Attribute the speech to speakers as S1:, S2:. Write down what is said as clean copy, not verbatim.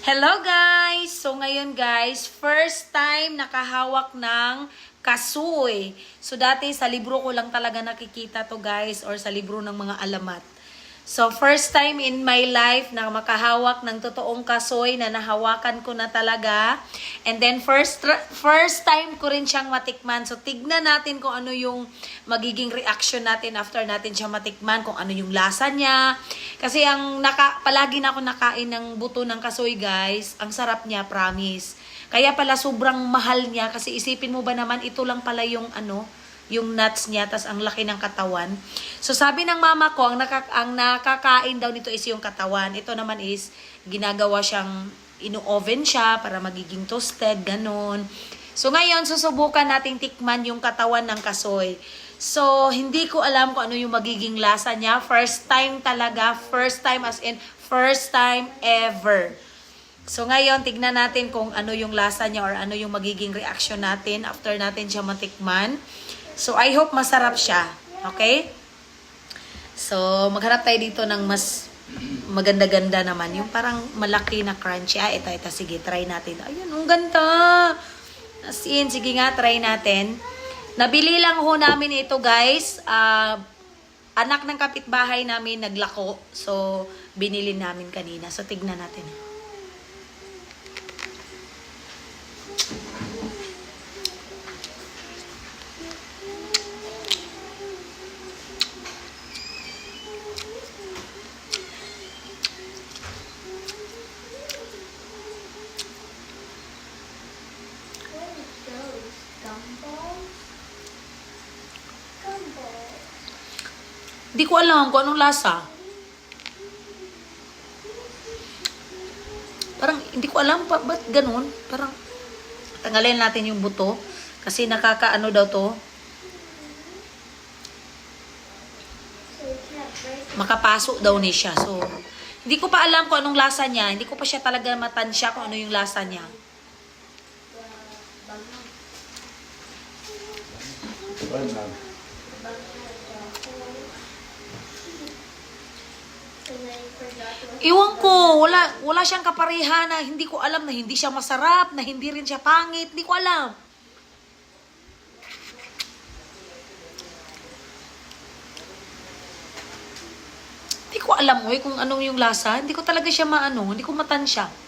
S1: Hello guys! So ngayon guys, first time nakahawak ng kasoy. So dati sa libro ko lang talaga nakikita to guys or sa libro ng mga alamat. So first time in my life na makahawak ng totoong kasoy na nahawakan ko na talaga. And then first time ko rin siyang matikman. So tignan natin kung ano yung magiging reaction natin after natin siya matikman, kung ano yung lasa niya. Kasi palagi na ako nakain ng buto ng kasoy guys. Ang sarap niya, promise. Kaya pala sobrang mahal niya kasi isipin mo ba naman ito lang pala yung yung nuts niya, tas ang laki ng katawan. So sabi ng mama ko, ang nakakain daw nito is yung katawan. Ito naman is, ginagawa siyang, ino-oven siya para magiging toasted, ganun. So ngayon, susubukan nating tikman yung katawan ng kasoy. So, hindi ko alam kung ano yung magiging lasa niya. First time talaga, first time as in, first time ever. So ngayon, tignan natin kung ano yung lasa niya or ano yung magiging reaction natin after natin siya matikman. So, I hope masarap siya. Okay? So, maghanap tayo dito ng mas maganda-ganda naman. Yung parang malaki na crunchy. Ito. Sige, try natin. Ayun, ang ganda. As in, sige nga, try natin. Nabili lang ho namin ito, guys. Anak ng kapitbahay namin naglako. So, binili namin kanina. So, tignan natin. Hindi ko alam kung anong lasa. Parang, hindi ko alam ba't ganun. Parang, tanggalin natin yung buto. Kasi nakakaano daw to. Makapaso daw ni siya. So, hindi ko pa alam kung anong lasa niya. Hindi ko pa siya talaga matansya kung ano yung lasa niya. Iwan ko, wala siyang kaparihan na hindi ko alam na hindi siya masarap, na hindi rin siya pangit, hindi ko alam. Hindi ko alam kung anong yung lasa, hindi ko talaga siya hindi ko matansya.